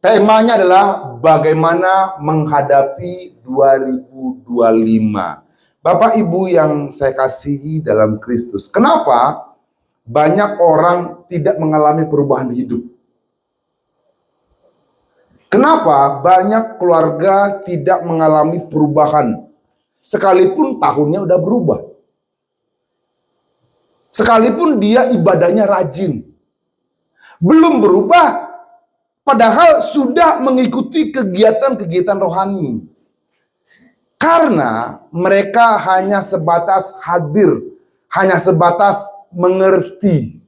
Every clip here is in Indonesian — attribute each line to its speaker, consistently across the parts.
Speaker 1: Temanya adalah bagaimana menghadapi 2025. Bapak Ibu yang saya kasihi dalam Kristus, kenapa banyak orang tidak mengalami perubahan hidup? Kenapa banyak keluarga tidak mengalami perubahan sekalipun tahunnya udah berubah? Sekalipun dia ibadahnya rajin, belum berubah, padahal sudah mengikuti kegiatan-kegiatan rohani. Karena mereka hanya sebatas hadir, hanya sebatas mengerti.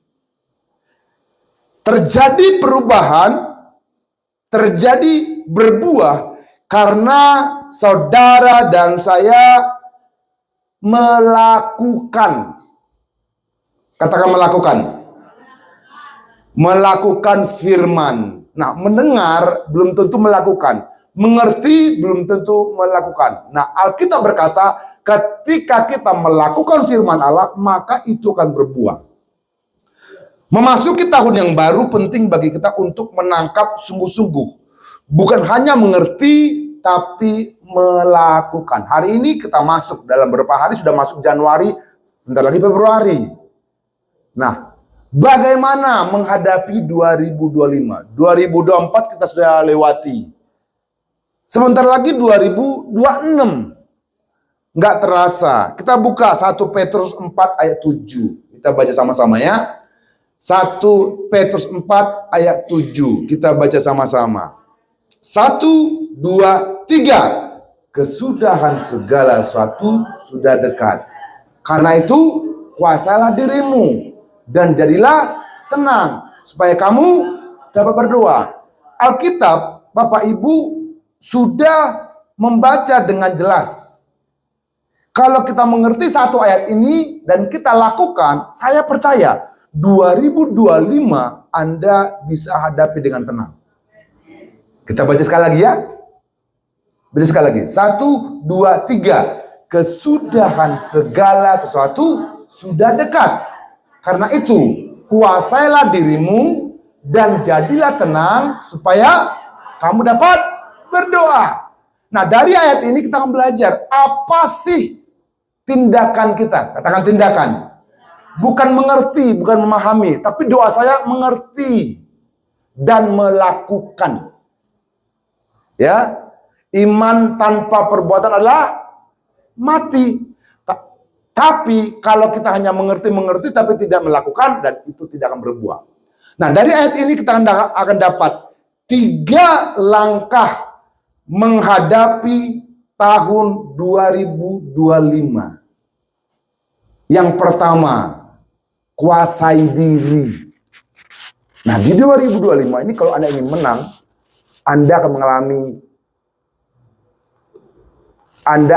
Speaker 1: Terjadi perubahan, terjadi berbuah karena saudara dan saya melakukan. Katakan melakukan firman. Nah, mendengar belum tentu melakukan. Mengerti belum tentu melakukan. Nah, Alkitab berkata, ketika kita melakukan firman Allah, maka itu akan berbuah. Memasuki tahun yang baru penting bagi kita untuk menangkap sungguh-sungguh. Bukan hanya mengerti, tapi melakukan. Hari ini kita masuk, dalam beberapa hari sudah masuk Januari, sebentar lagi Februari. Nah, bagaimana menghadapi 2025? 2024 kita sudah lewati. Sebentar lagi 2026. Nggak terasa. Kita buka 1 Petrus 4 ayat 7. Kita baca sama-sama ya. 1 Petrus 4 ayat 7. Kita baca sama-sama. 1, 2, 3. Kesudahan segala sesuatu sudah dekat. Karena itu, kuasailah dirimu dan jadilah tenang, supaya kamu dapat berdoa. Alkitab, Bapak Ibu, sudah membaca dengan jelas. Kalau kita mengerti satu ayat ini dan kita lakukan, saya percaya 2025 Anda bisa hadapi dengan tenang. Kita baca sekali lagi ya. Baca sekali lagi. 1, 2, 3. Kesudahan segala sesuatu sudah dekat. Karena itu, kuasailah dirimu dan jadilah tenang supaya kamu dapat berdoa. Nah, dari ayat ini kita akan belajar apa sih tindakan kita. Katakan tindakan. Bukan mengerti, bukan memahami, tapi doa saya mengerti dan melakukan. Ya, iman tanpa perbuatan adalah mati. Tapi kalau kita hanya mengerti tapi tidak melakukan, dan itu tidak akan berbuah. Nah, dari ayat ini kita akan dapat 3 langkah menghadapi tahun 2025. Yang pertama, kuasai diri. Nah, di 2025 ini kalau Anda ingin menang, Anda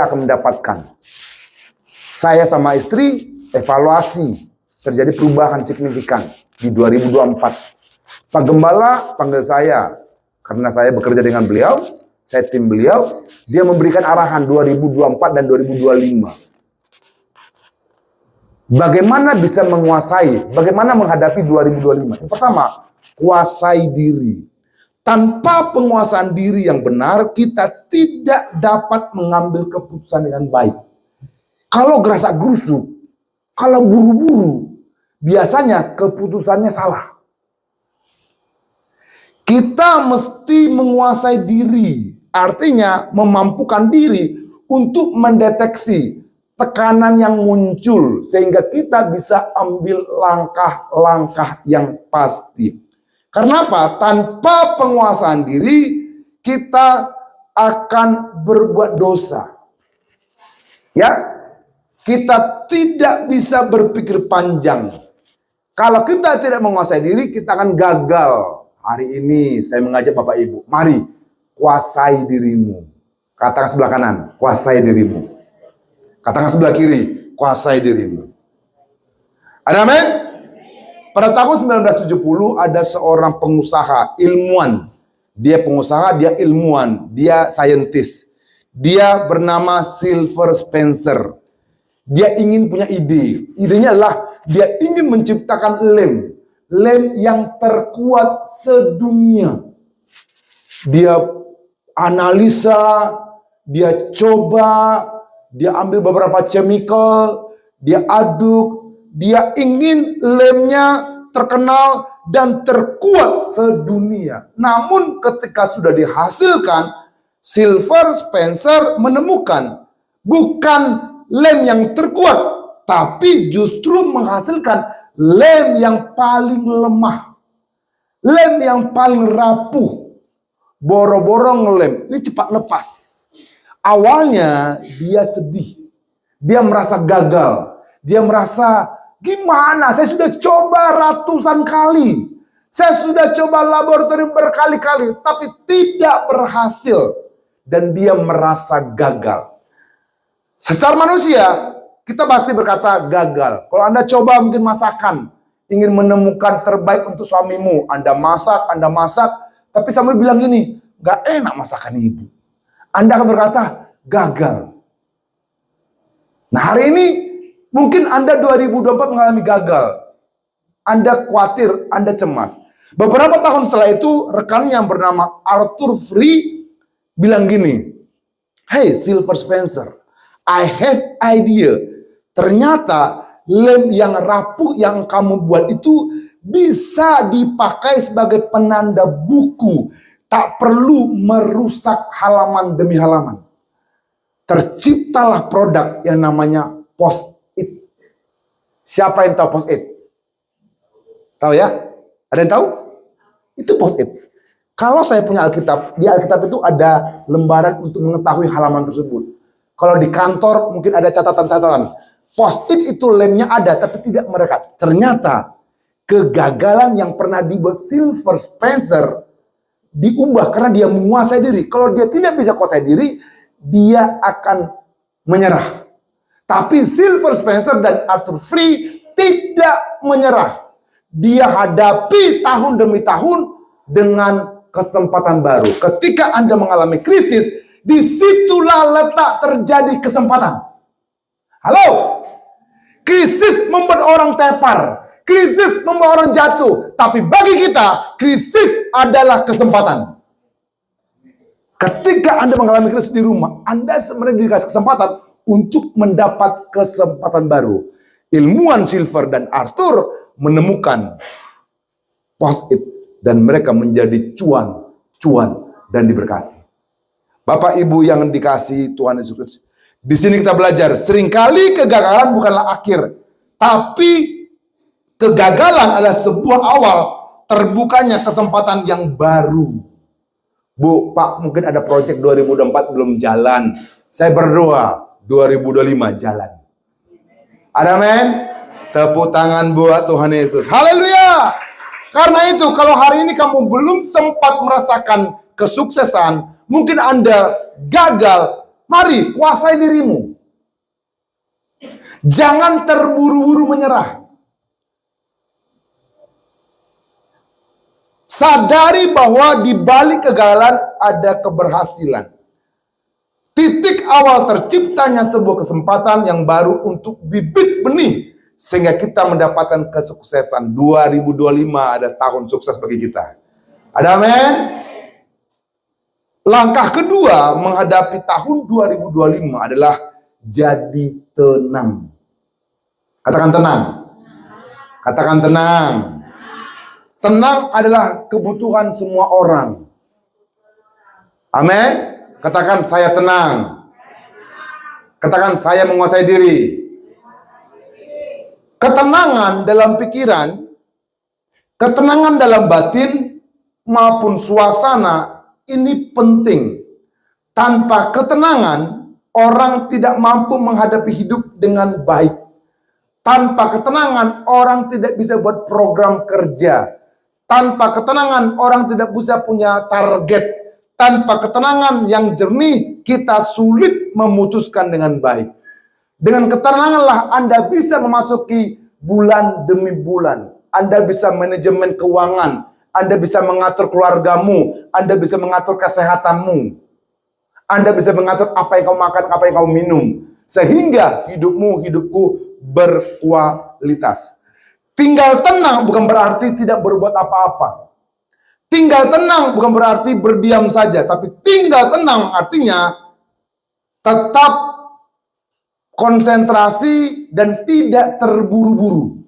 Speaker 1: akan mendapatkan. Saya sama istri evaluasi, terjadi perubahan signifikan di 2024. Pak Gembala panggil saya, karena saya bekerja dengan beliau, saya tim beliau, dia memberikan arahan 2024 dan 2025. Bagaimana bisa menguasai, bagaimana menghadapi 2025? Yang pertama, kuasai diri. Tanpa penguasaan diri yang benar, kita tidak dapat mengambil keputusan dengan baik. Kalau gerasak gerusuk, kalau buru-buru, biasanya keputusannya salah. Kita mesti menguasai diri, artinya memampukan diri untuk mendeteksi tekanan yang muncul, sehingga kita bisa ambil langkah-langkah yang pasti. Karena apa? Tanpa penguasaan diri, kita akan berbuat dosa. Ya, kita tidak bisa berpikir panjang. Kalau kita tidak menguasai diri, kita akan gagal. Hari ini saya mengajak Bapak Ibu, mari kuasai dirimu. Katakan sebelah kanan, kuasai dirimu. Katakan sebelah kiri, kuasai dirimu. Ada amin? Pada tahun 1970 ada seorang pengusaha, ilmuwan. Dia pengusaha, dia ilmuwan, dia saintis. Dia bernama Silver Spencer. Dia ingin punya ide. Idenya adalah dia ingin menciptakan lem yang terkuat sedunia. dia analisa, dia coba, dia ambil beberapa chemical, dia aduk, dia ingin lemnya terkenal dan terkuat sedunia. Namun ketika sudah dihasilkan, Silver Spencer menemukan bukan lem yang terkuat, tapi justru menghasilkan lem yang paling lemah, lem yang paling rapuh. Boro-boro ngelem, ini cepat lepas. Awalnya dia sedih, dia merasa gagal, dia merasa gimana, saya sudah coba ratusan kali, saya sudah coba laboratorium berkali-kali, tapi tidak berhasil. Dan dia merasa gagal. Secara manusia, kita pasti berkata gagal. Kalau Anda coba mungkin masakan, ingin menemukan terbaik untuk suamimu, Anda masak, tapi suami bilang gini, gak enak masakan ibu. Anda akan berkata, gagal. Nah hari ini, mungkin Anda 2024 mengalami gagal. Anda khawatir, Anda cemas. Beberapa tahun setelah itu, rekannya yang bernama Arthur Free bilang gini, hey Silver Spencer, I have idea. Ternyata lem yang rapuh yang kamu buat itu bisa dipakai sebagai penanda buku. Tak perlu merusak halaman demi halaman. Terciptalah produk yang namanya Post-it. Siapa yang tahu Post-it? Tahu ya? Ada yang tahu? Itu Post-it. Kalau saya punya Alkitab, di Alkitab itu ada lembaran untuk mengetahui halaman tersebut. Kalau di kantor mungkin ada catatan-catatan. Post-it itu lemnya ada, tapi tidak merekat. Ternyata kegagalan yang pernah dibuat Silver Spencer diubah karena dia menguasai diri. Kalau dia tidak bisa kuasai diri, dia akan menyerah. Tapi Silver Spencer dan Arthur Free tidak menyerah. Dia hadapi tahun demi tahun dengan kesempatan baru. Ketika Anda mengalami krisis, disitulah letak terjadi kesempatan. Halo? Krisis membuat orang tepar. Krisis membuat orang jatuh. Tapi bagi kita, krisis adalah kesempatan. Ketika Anda mengalami krisis di rumah, Anda sebenarnya dikasih kesempatan untuk mendapat kesempatan baru. Ilmuwan Silver dan Arthur menemukan Post-it dan mereka menjadi cuan dan diberkati. Bapak Ibu yang dikasihi Tuhan Yesus Kristus, di sini kita belajar seringkali kegagalan bukanlah akhir, tapi kegagalan adalah sebuah awal terbukanya kesempatan yang baru. Bu, Pak, mungkin ada proyek 2024 belum jalan. Saya berdoa 2025 jalan. Ada amin? Tepuk tangan buat Tuhan Yesus. Haleluya! Karena itu, kalau hari ini kamu belum sempat merasakan kesuksesan, mungkin Anda gagal, mari kuasai dirimu. Jangan terburu-buru menyerah. Sadari bahwa di balik kegagalan ada keberhasilan. Titik awal terciptanya sebuah kesempatan yang baru untuk bibit benih. Sehingga kita mendapatkan kesuksesan. 2025 ada tahun sukses bagi kita. Ada amin? Langkah kedua menghadapi tahun 2025 adalah jadi tenang. Katakan tenang. Katakan tenang. Tenang adalah kebutuhan semua orang. Amin. Katakan saya tenang. Katakan saya menguasai diri. Ketenangan dalam pikiran, ketenangan dalam batin maupun suasana ini penting. Tanpa ketenangan, orang tidak mampu menghadapi hidup dengan baik. Tanpa ketenangan, orang tidak bisa buat program kerja. Tanpa ketenangan, orang tidak bisa punya target. Tanpa ketenangan yang jernih, kita sulit memutuskan dengan baik. Dengan ketenanganlah Anda bisa memasuki bulan demi bulan. Anda bisa manajemen keuangan. Anda bisa mengatur keluargamu. Anda bisa mengatur kesehatanmu. Anda bisa mengatur apa yang kamu makan, apa yang kamu minum. Sehingga hidupku berkualitas. Tinggal tenang bukan berarti tidak berbuat apa-apa. Tinggal tenang bukan berarti berdiam saja, tapi tinggal tenang artinya tetap konsentrasi dan tidak terburu-buru.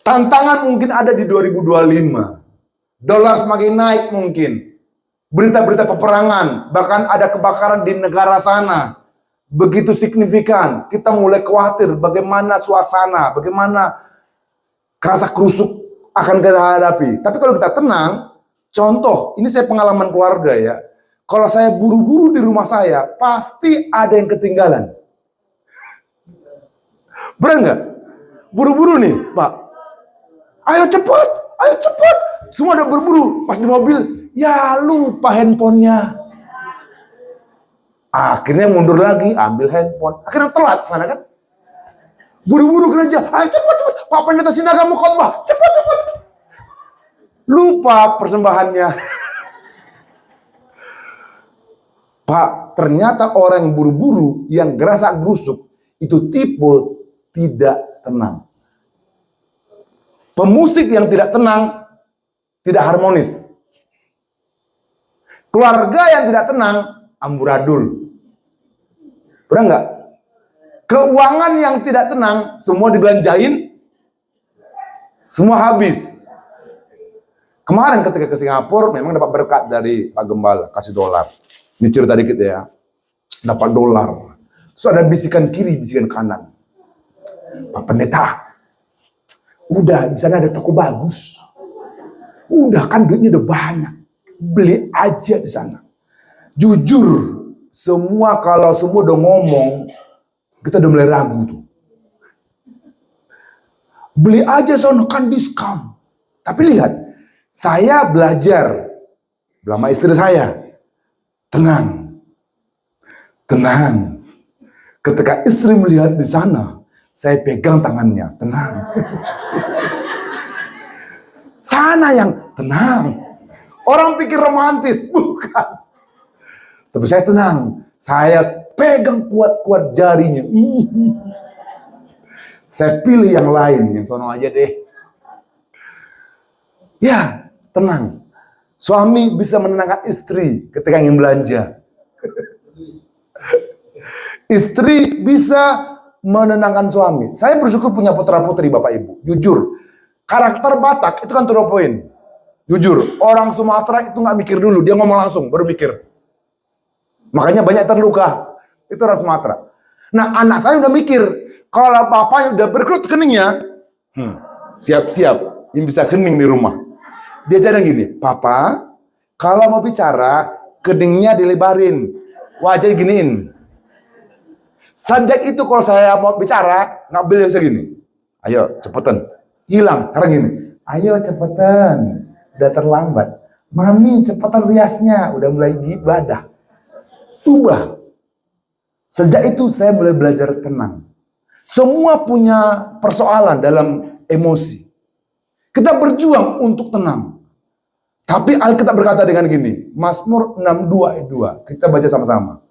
Speaker 1: Tantangan mungkin ada di 2025. Dolar semakin naik mungkin. Berita-berita peperangan, bahkan ada kebakaran di negara sana. Begitu signifikan, kita mulai khawatir bagaimana suasana, bagaimana rasa kerusuk akan kita hadapi. Tapi kalau kita tenang, contoh, ini saya pengalaman keluarga ya. Kalau saya buru-buru di rumah saya, pasti ada yang ketinggalan. Benar nggak? Buru-buru nih, Pak. Ayo cepat, ayo cepat. Semua udah berburu. Pas di mobil, ya lupa handphonenya. Akhirnya mundur lagi, ambil handphone. Akhirnya telat sana kan. Buru-buru gereja, ayo cepat, cepat. Pak Pendeta Sinaga mau khotbah, cepat, cepat. Lupa persembahannya. Pak, ternyata orang yang buru-buru, yang gerasa gerusuk, itu tipe tidak tenang. Pemusik yang tidak tenang, tidak harmonis. Keluarga yang tidak tenang, amburadul. Benar nggak? Keuangan yang tidak tenang, semua dibelanjain, semua habis. Kemarin ketika ke Singapura, memang dapat berkat dari Pak Gembala, kasih dolar. Ini cerita dikit ya. Dapat dolar. Terus ada bisikan kiri, bisikan kanan. Pak Pendeta, udah di sana ada toko bagus. Udah kan duitnya udah banyak. Beli aja di sana. Jujur, kalau semua udah ngomong, kita udah mulai ragu tuh. Beli aja sono kan diskon. Tapi lihat, saya belajar sama istri saya. Tenang. Tenang. Ketika istri melihat di sana, saya pegang tangannya. Tenang. Sana yang tenang. Orang pikir romantis. Bukan. Tapi saya tenang. Saya pegang kuat-kuat jarinya. Saya pilih yang lain. Yang sono aja deh. Ya, tenang. Suami bisa menenangkan istri ketika ingin belanja. Istri bisa menenangkan suami. Saya bersyukur punya putra-putri Bapak Ibu. Jujur, karakter Batak itu kan to the point. Jujur, orang Sumatera itu nggak mikir dulu. Dia ngomong langsung, baru mikir. Makanya banyak terluka. Itu orang Sumatera. Nah, anak saya udah mikir. Kalau bapaknya udah berkerut keningnya, siap-siap. Yang bisa kening di rumah. Dia jadi gini, Papa, kalau mau bicara, keningnya dilebarin, wajah giniin. Sejak itu kalau saya mau bicara, nggak boleh bisa gini. Ayo, cepetan. Hilang, sekarang gini. Ayo, cepetan. Udah terlambat. Mami, cepetan riasnya. Udah mulai ibadah. Ubah. Sejak itu saya mulai belajar tenang. Semua punya persoalan dalam emosi. Kita berjuang untuk tenang. Tapi Alkitab berkata dengan gini, Mazmur 62 ayat 2. Kita baca sama-sama.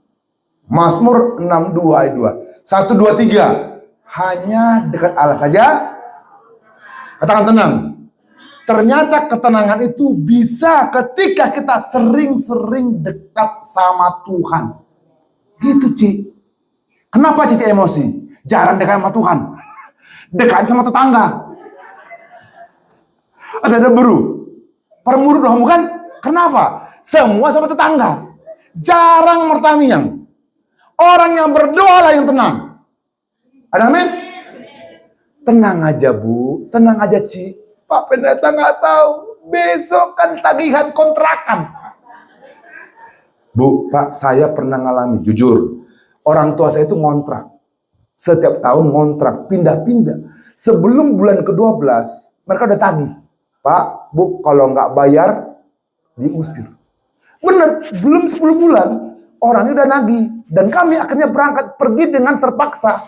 Speaker 1: Mazmur 62 ayat 2. 1, 2, 3. Hanya dekat Allah saja. Katakan tenang. Ternyata ketenangan itu bisa ketika kita sering-sering dekat sama Tuhan. Gitu, Ci. Kenapa Cici emosi? Jarang dekat sama Tuhan. Dekat sama tetangga. Ada beru. Permuru dong, bukan? Kenapa? Semua sama tetangga. Jarang mertaniang. Orang yang berdoa lah yang tenang. Ada amin? Tenang aja, Bu. Tenang aja, Ci. Pak Pendeta nggak tahu. Besok kan tagihan kontrakan. Bu, Pak, saya pernah ngalami. Jujur. Orang tua saya itu ngontrak. Setiap tahun ngontrak. Pindah-pindah. Sebelum bulan ke-12, mereka udah tagih. Pak, Bu, kalau nggak bayar, diusir. Bener, belum 10 bulan, orangnya udah nagih. Dan kami akhirnya berangkat, pergi dengan terpaksa.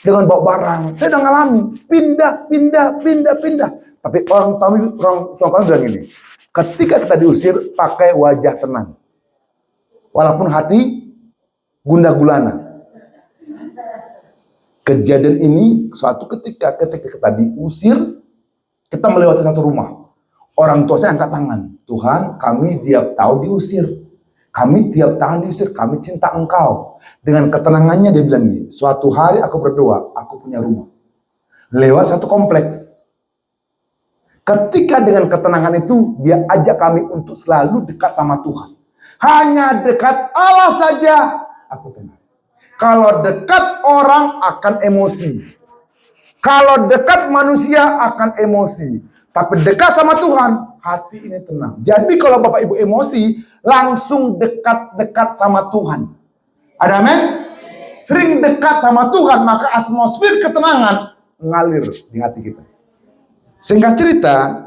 Speaker 1: Dengan bawa barang. Saya udah ngalami. Pindah. Tapi orang tua kami bilang gini, ketika kita diusir, pakai wajah tenang. Walaupun hati gundah gulana. Kejadian ini, suatu ketika kita diusir, kita melewati satu rumah. Orang tua saya angkat tangan. Tuhan, kami tiap tahun diusir. Kami tiap tahun diusir. Kami cinta Engkau. Dengan ketenangannya dia bilang gini, suatu hari aku berdoa, aku punya rumah. Lewat satu kompleks. Ketika dengan ketenangan itu, dia ajak kami untuk selalu dekat sama Tuhan. Hanya dekat Allah saja, aku tenang. Kalau dekat orang akan emosi. Kalau dekat manusia akan emosi. Tapi dekat sama Tuhan, hati ini tenang. Jadi kalau Bapak Ibu emosi, langsung dekat-dekat sama Tuhan. Ada amin? Sering dekat sama Tuhan, maka atmosfer ketenangan ngalir di hati kita. Singkat cerita,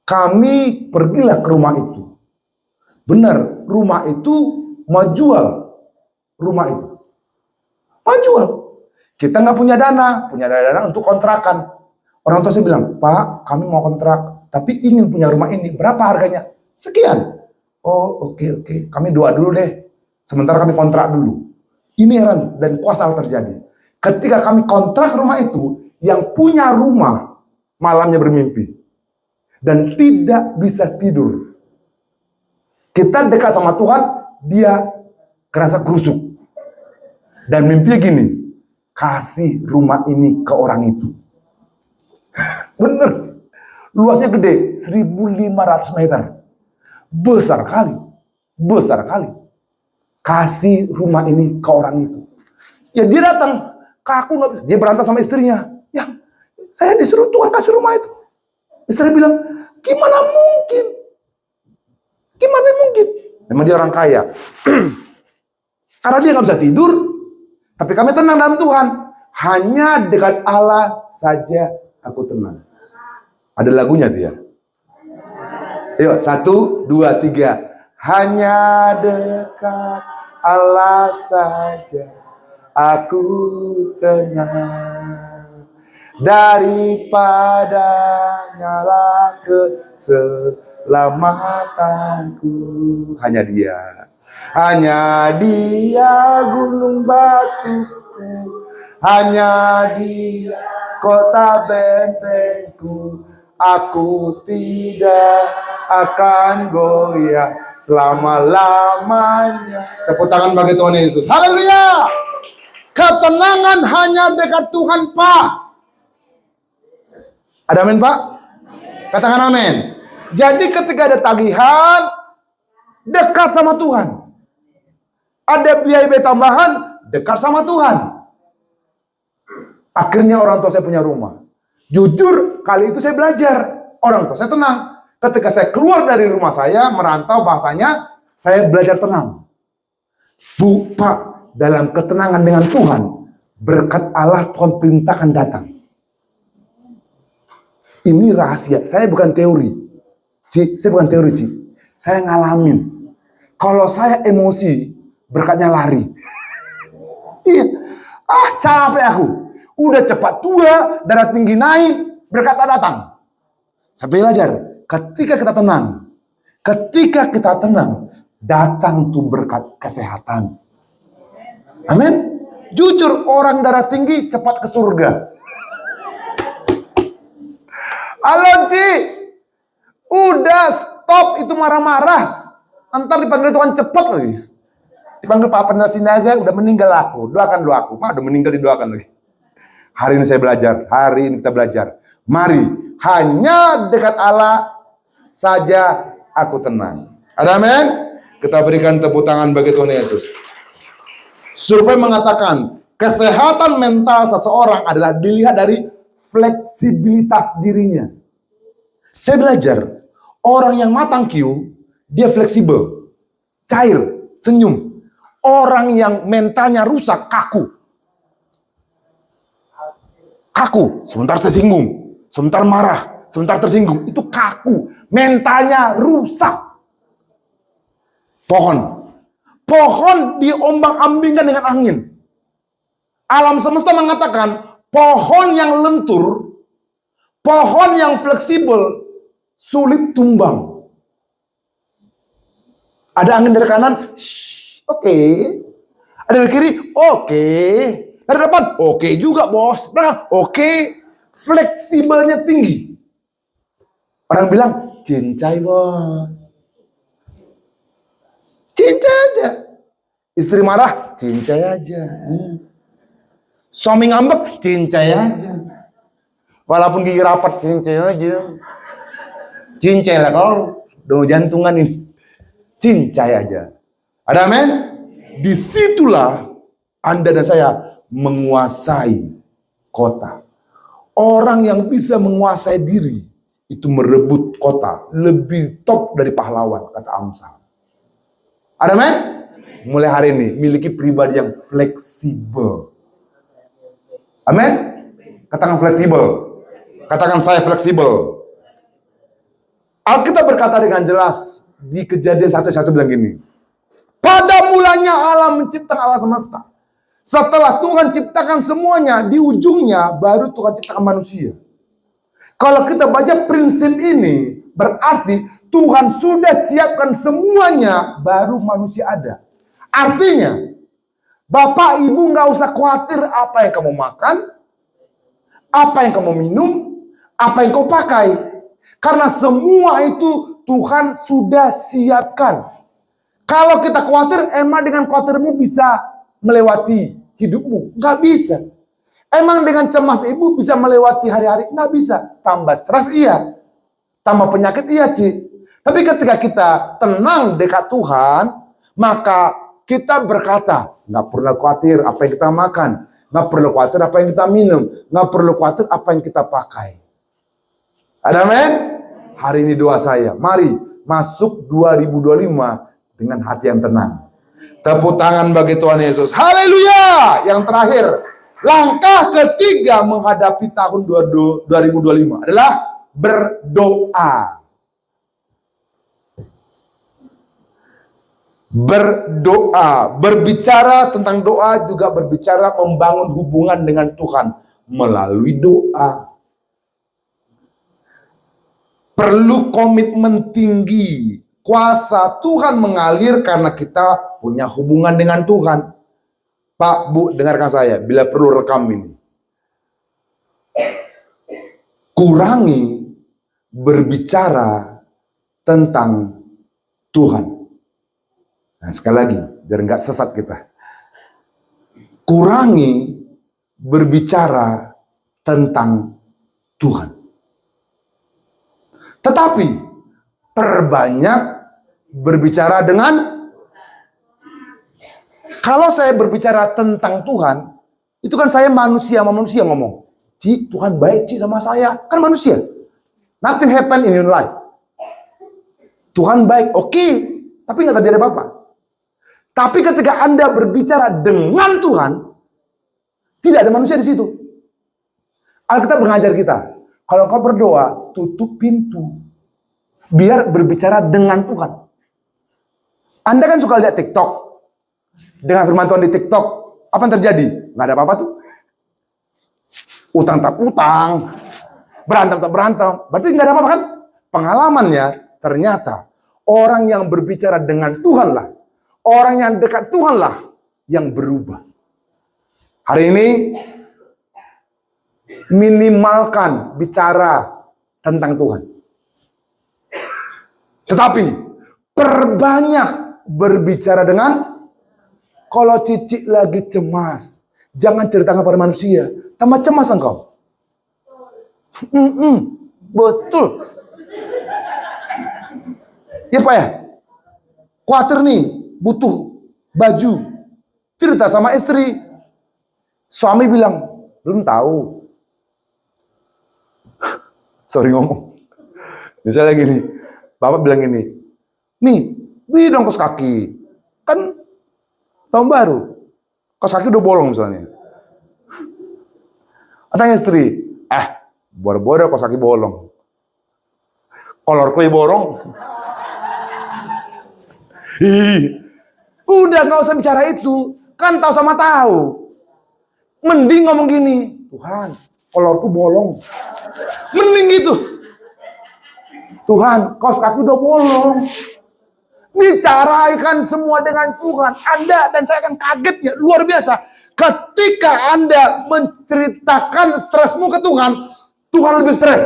Speaker 1: kami pergilah ke rumah itu. Benar, rumah itu mau jual. Rumah itu mau jual. Kita nggak punya dana untuk kontrakan. Orang tua saya bilang, Pak, kami mau kontrak, tapi ingin punya rumah ini. Berapa harganya? Sekian. Oh, oke. Kami doa dulu deh. Sementara kami kontrak dulu. Ini heran dan kuasa terjadi. Ketika kami kontrak rumah itu, yang punya rumah malamnya bermimpi. Dan tidak bisa tidur. Kita dekat sama Tuhan, dia kerasa kerusuk. Dan mimpinya gini, kasih rumah ini ke orang itu. Bener. Luasnya gede, 1.500 meter. Besar kali. Kasih rumah ini ke orang itu. Ya dia datang, ke aku nggak bisa. Dia berantem sama istrinya. Ya, saya disuruh Tuhan kasih rumah itu. Istri bilang, gimana mungkin? Memang dia orang kaya. Karena dia nggak bisa tidur, tapi kami tenang dalam Tuhan. Hanya dekat Allah saja aku tenang. Ada lagunya tuh ya. Yuk, 1, 2, 3. Hanya dekat Allah saja aku tenang. Daripada nyala keselamatanku. Hanya dia gunung batuku. Hanya dia kota bentengku. Aku tidak akan goyah selama-lamanya. Tepuk tangan bagi Tuhan Yesus. Haleluya. Ketenangan hanya dekat Tuhan, Pak. Ada amin, Pak? Katakan amin. Jadi ketika ada tagihan, dekat sama Tuhan. Ada biaya tambahan, dekat sama Tuhan. Akhirnya orang tua saya punya rumah. Jujur, kali itu saya belajar. Orang tua saya tenang. Ketika saya keluar dari rumah saya, merantau bahasanya, saya belajar tenang. Bu, Pak, dalam ketenangan dengan Tuhan, berkat Allah Tuhan perintahkan datang. Ini rahasia. Saya bukan teori. Saya bukan teori, Ci. Saya ngalamin. Kalau saya emosi, berkatnya lari. Iya. Capek aku. Udah cepat tua, darah tinggi naik, berkat datang. Saya belajar, ketika kita tenang, datang tuh berkat kesehatan. Amin. Jujur, orang darah tinggi cepat ke surga. Halo, Ci. Udah stop itu marah-marah. Ntar dipanggil Tuhan cepat lagi. Dipanggil Pak Pernah Sinaga, udah meninggal aku. Doakan aku. Pak, udah meninggal didoakan lagi. Hari ini saya belajar. Hari ini kita belajar. Mari, hanya dekat Allah saja aku tenang. Ada amin? Kita berikan tepuk tangan bagi Tuhan Yesus. Survei mengatakan, kesehatan mental seseorang adalah dilihat dari fleksibilitas dirinya. Saya belajar, orang yang matang Q, dia fleksibel, cair, senyum. Orang yang mentalnya rusak, kaku, sebentar tersinggung, sebentar marah, sebentar tersinggung, itu kaku, mentalnya rusak. Pohon diombang-ambingkan dengan angin. Alam semesta mengatakan, pohon yang lentur, pohon yang fleksibel, sulit tumbang. Ada angin dari kanan, oke. Ada dari kiri, oke. Dari depan, oke juga bos. Nah, oke. Fleksibelnya tinggi. Orang bilang, cincai bos. Cincai aja. Istri marah, cincai aja. Suami ngambek, cincai aja. Walaupun gigi rapat, cincai aja. Cincai lah kalau udah jantungan ini. Cincai aja. Ada amin? Disitulah Anda dan saya menguasai kota. Orang yang bisa menguasai diri itu merebut kota lebih top dari pahlawan, kata Amsal. Ada amin? Mulai hari ini miliki pribadi yang fleksibel. Amin? Katakan fleksibel. Katakan saya fleksibel. Alkitab berkata dengan jelas di Kejadian 1:1 bilang gini. Pada mulanya Allah menciptakan alam semesta. Setelah Tuhan ciptakan semuanya, di ujungnya baru Tuhan ciptakan manusia. Kalau kita baca prinsip ini, berarti Tuhan sudah siapkan semuanya, baru manusia ada. Artinya, Bapak Ibu nggak usah khawatir apa yang kamu makan, apa yang kamu minum, apa yang kau pakai. Karena semua itu Tuhan sudah siapkan. Kalau kita khawatir, emang dengan khawatirmu bisa melewati hidupmu? Nggak bisa. Emang dengan cemas ibu bisa melewati hari-hari? Nggak bisa. Tambah stres iya. Tambah penyakit iya, Ci. Tapi ketika kita tenang dekat Tuhan, maka kita berkata, nggak perlu khawatir apa yang kita makan, nggak perlu khawatir apa yang kita minum, nggak perlu khawatir apa yang kita pakai. Ada amin? Hari ini doa saya, mari masuk 2025 dengan hati yang tenang. Tepuk tangan bagi Tuhan Yesus. Haleluya! Yang terakhir, langkah ketiga menghadapi tahun 2025 adalah berdoa. Berdoa, berbicara tentang doa juga berbicara membangun hubungan dengan Tuhan melalui doa. Perlu komitmen tinggi. Kuasa Tuhan mengalir karena kita punya hubungan dengan Tuhan. Pak, Bu, dengarkan saya. Bila perlu rekam ini. Kurangi berbicara tentang Tuhan. Nah, sekali lagi, biar nggak sesat kita. Kurangi berbicara tentang Tuhan. Tetapi, perbanyak berbicara dengan, kalau saya berbicara tentang Tuhan, itu kan saya manusia sama manusia ngomong. Ci, Tuhan baik Ci sama saya. Kan manusia. Nothing happen in your life. Tuhan baik, oke. Tapi nggak terjadi apa-apa. Tapi ketika Anda berbicara dengan Tuhan, tidak ada manusia di situ. Alkitab mengajar kita. Kalau kau berdoa, tutup pintu. Biar berbicara dengan Tuhan. Anda kan suka lihat TikTok. Dengan firman Tuhan di TikTok, apa yang terjadi? Nggak ada apa-apa tuh. Utang tak utang. Berantem tak berantem. Berarti nggak ada apa-apa kan? Pengalamannya ternyata orang yang berbicara dengan Tuhan lah. Orang yang dekat Tuhan lah yang berubah. Hari ini minimalkan bicara tentang Tuhan. Tetapi perbanyak berbicara dengan, kalau Cici lagi cemas, jangan ceritakan pada manusia. Tambah cemas engkau. Betul. Ya Pak ya? Khawatir nih, butuh baju. Cerita sama istri. Suami bilang, belum tahu. Sorry ngomong. Misalnya gini, Bapak bilang gini, nih, beli dong kaos kaki. Kan tahun baru. Kaos kaki udah bolong misalnya. Tanya istri, boro-boro kaos kaki bolong. Kolor kue borong. Udah gak usah bicara itu. Kan tahu sama tahu. Mending ngomong gini, Tuhan, kolorku bolong. Mending gitu. Tuhan, kaos kaki udah bolong. Bicarakan semua dengan Tuhan. Anda dan saya akan kaget ya, luar biasa. Ketika Anda menceritakan stresmu ke Tuhan, Tuhan lebih stres.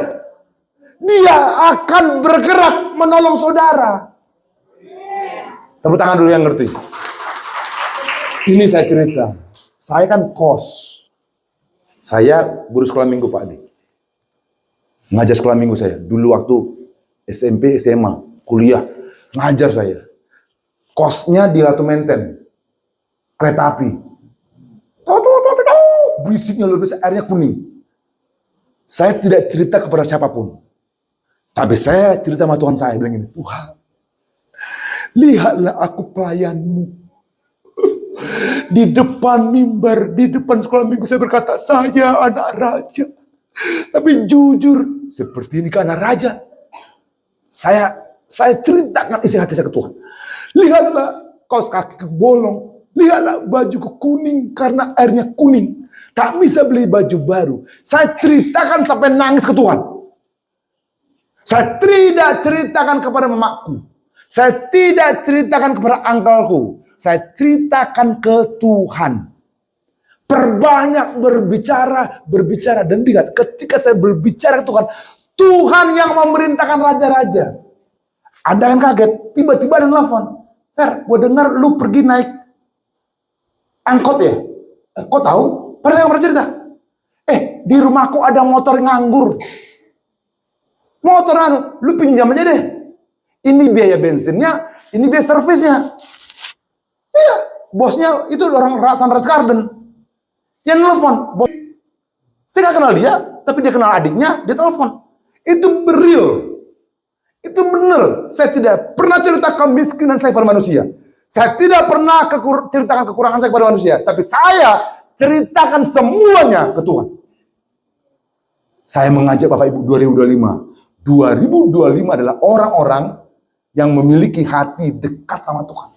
Speaker 1: Dia akan bergerak menolong saudara. Tepuk tangan dulu yang ngerti. Ini saya cerita. Saya kan kos. Saya guru sekolah minggu Pak Adi. Ngajar sekolah minggu saya. Dulu waktu SMP, SMA, kuliah. Ngajar saya. Kosnya di Latu Menten. Kereta api. Berisiknya luar biasa, airnya kuning. Saya tidak cerita kepada siapapun. Tapi saya cerita sama Tuhan saya. Bilang gini, Tuhan, lihatlah aku pelayanmu. Di depan mimbar, di depan sekolah minggu saya berkata, saya anak raja. Tapi jujur, seperti ini ke anak raja. Saya ceritakan isi hati saya ke Tuhan. Lihatlah kaos kaki bolong. Lihatlah bajuku kuning karena airnya kuning. Tak bisa beli baju baru. Saya ceritakan sampai nangis ke Tuhan. Saya tidak ceritakan kepada mamaku. Saya tidak ceritakan kepada angkelku. Saya ceritakan ke Tuhan. Perbanyak berbicara. Dan lihat, ketika saya berbicara ke Tuhan, Tuhan yang memerintahkan raja-raja. Anda yang kaget, tiba-tiba ada telepon. Fer, gue dengar lu pergi naik angkot ya? Kok tahu? Pernah yang bercerita? Di rumahku ada motor nganggur. Motor nganggur, lu pinjam aja deh. Ini biaya bensinnya, ini biaya servisnya. Iya, bosnya itu orang Sunrise Garden. Yang nelfon, bos. Saya gak kenal dia, tapi dia kenal adiknya, dia telepon. Itu real. Itu benar. Saya tidak pernah cerita kemiskinan saya pada manusia. Saya tidak pernah ceritakan kekurangan saya kepada manusia. Tapi saya ceritakan semuanya ke Tuhan. Saya mengajak Bapak Ibu 2025. 2025 adalah orang-orang yang memiliki hati dekat sama Tuhan.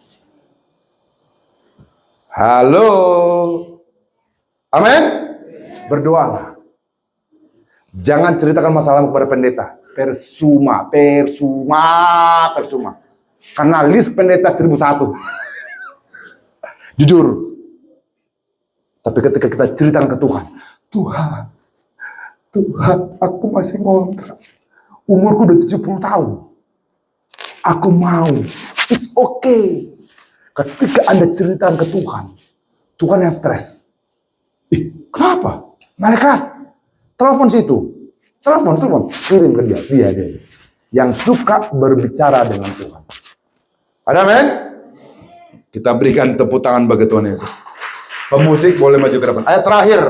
Speaker 1: Halo. Amin. Berdoalah. Jangan ceritakan masalahmu kepada pendeta. Persuma. Karena list pendeta 1001. Jujur. Tapi ketika kita ceritakan ke Tuhan, Tuhan, aku masih ngontrak. Umurku udah 70 tahun. Aku mau. It's okay. Ketika Anda ceritakan ke Tuhan, Tuhan yang stres. Kenapa? Malaikat, telepon situ. Telepon. Kirim ke dia. Yang suka berbicara dengan Tuhan. Ada men? Kita berikan tepuk tangan bagi Tuhan Yesus. Pemusik boleh maju ke depan. Ayat terakhir,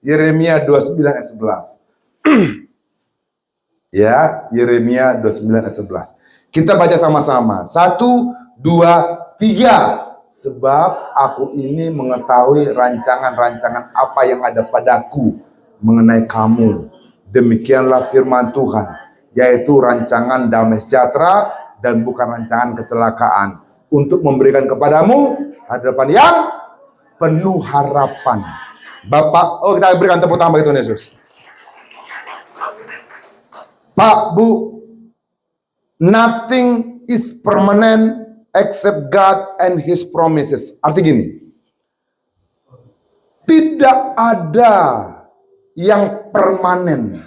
Speaker 1: Yeremia 29 ayat 11. Ya, Yeremia 29 ayat 11. Kita baca sama-sama. 1, 2, 3. Sebab aku ini mengetahui rancangan-rancangan apa yang ada padaku mengenai kamu. Demikianlah firman Tuhan, yaitu rancangan damai sejahtera dan bukan rancangan kecelakaan, untuk memberikan kepadamu hadapan yang penuh harapan. Bapak, kita berikan tepuk tangan bagi Tuhan Yesus. Pak, Bu, nothing is permanent except God and His promises. Arti gini, tidak ada yang permanen.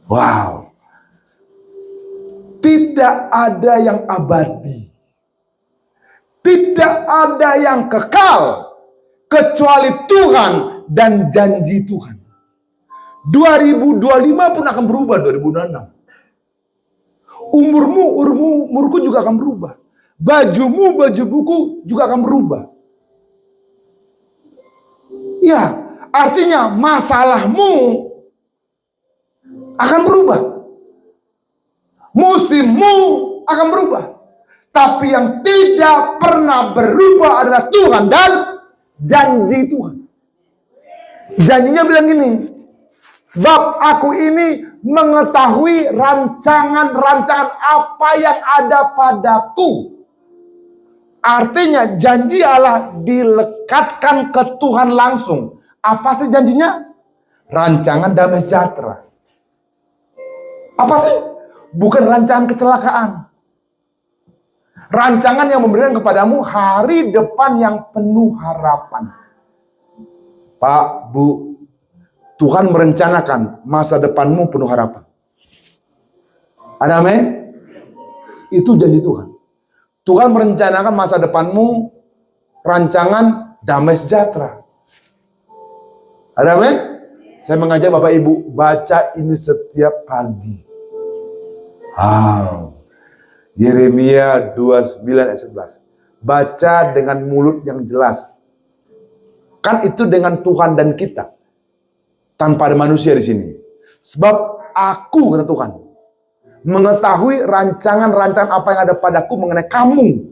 Speaker 1: Wow. Tidak ada yang abadi. Tidak ada yang kekal kecuali Tuhan dan janji Tuhan. 2025 pun akan berubah, 2026. Umurku juga akan berubah. Bajuku juga akan berubah. Ya, artinya masalahmu akan berubah. Musimmu akan berubah. Tapi yang tidak pernah berubah adalah Tuhan dan janji Tuhan. Janjinya bilang gini, sebab aku ini mengetahui rancangan-rancangan apa yang ada padaku. Artinya janji Allah dilekatkan ke Tuhan langsung. Apa sih janjinya? Rancangan damai sejahtera. Apa sih? Bukan rancangan kecelakaan. Rancangan yang memberikan kepadamu hari depan yang penuh harapan. Pak, Bu, Tuhan merencanakan masa depanmu penuh harapan. Ada amin? Itu janji Tuhan. Tuhan merencanakan masa depanmu, rancangan damai sejahtera. Ada amin? Saya mengajak Bapak Ibu, baca ini setiap pagi. Wow. Yeremia 29 ayat 11. Baca dengan mulut yang jelas. Kan itu dengan Tuhan dan kita. Tanpa ada manusia di sini. Sebab aku, kata Tuhan, mengetahui rancangan-rancangan apa yang ada padaku mengenai kamu.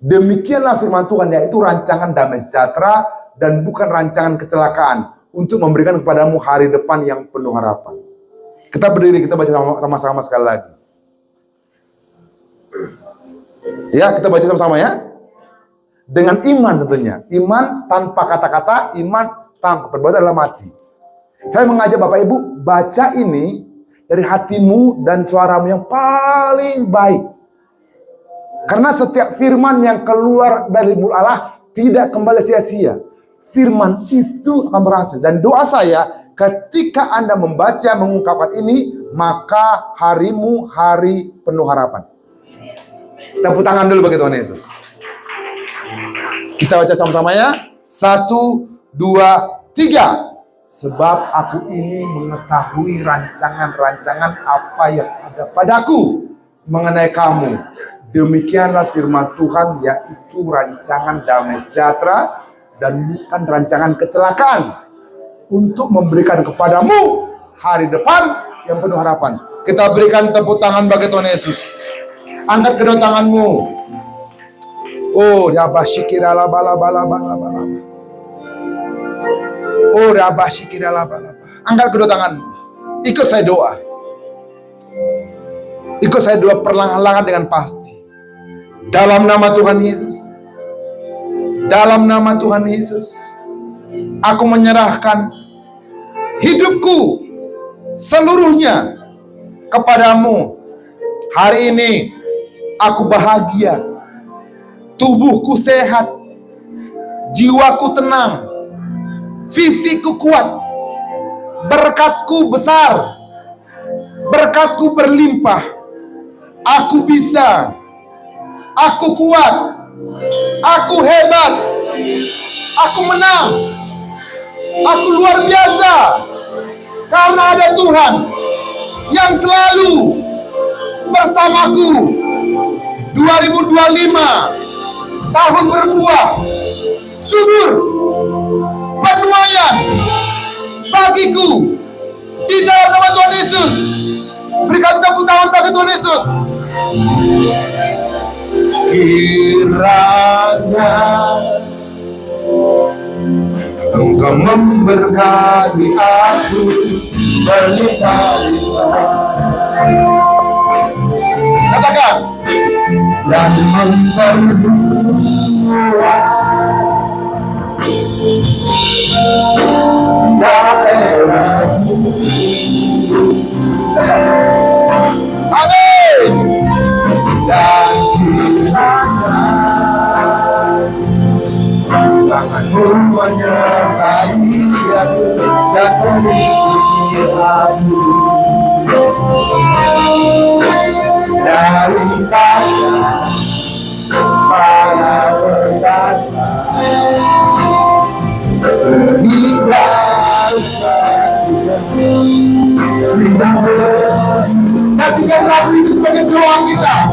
Speaker 1: Demikianlah firman Tuhan, yaitu rancangan damai sejahtera dan bukan rancangan kecelakaan, untuk memberikan kepadamu hari depan yang penuh harapan. Kita berdiri, kita baca sama-sama sekali lagi. Ya, kita baca sama-sama ya. Dengan iman tentunya. Iman tanpa kata-kata, iman tanpa perbuatan adalah mati. Saya mengajak Bapak Ibu, baca ini dari hatimu dan suaramu yang paling baik. Karena setiap firman yang keluar dari mulut Allah tidak kembali sia-sia. Firman itu akan berhasil. Dan doa saya, ketika Anda membaca, mengungkapkan ini, maka harimu hari penuh harapan. Tepuk tangan dulu bagi Tuhan Yesus. Kita baca sama-sama ya. 1, 2, 3. Sebab aku ini mengetahui rancangan-rancangan apa yang ada padaku mengenai kamu. Demikianlah firman Tuhan, yaitu rancangan damai sejahtera dan bukan rancangan kecelakaan, untuk memberikan kepadamu hari depan yang penuh harapan. Kita berikan tepuk tangan bagi Tuhan Yesus. Angkat kedua tanganmu. Oh, ya basyikirala bala bala bala bala. Oh, rabashikirala bala bala. Angkat kedua tanganmu. Ikut saya doa. Ikut saya doa perlahan-lahan dengan pasti. Dalam nama Tuhan Yesus. Dalam nama Tuhan Yesus. Aku menyerahkan hidupku seluruhnya kepadamu. Hari ini aku bahagia. Tubuhku sehat. Jiwaku tenang. Fisikku kuat. Berkatku besar. Berkatku berlimpah. Aku bisa. Aku kuat. Aku hebat. Aku menang. Aku luar biasa. Karena ada Tuhan yang selalu bersamaku. 2025 tahun berbuah, subur, penuaian bagiku di dalam nama Tuhan Yesus. Berikan tepuk tangan bagi Tuhan Yesus. Kiranya Engkau memberkati aku berlimpah-limpah. Katakan. Dan memperluas daerahmu. Amin. Dan kiranya tanganmu menyertai aku dan melindungi aku daripada para berkata, sehingga saya nantikan lagu ini sebagai doa kita.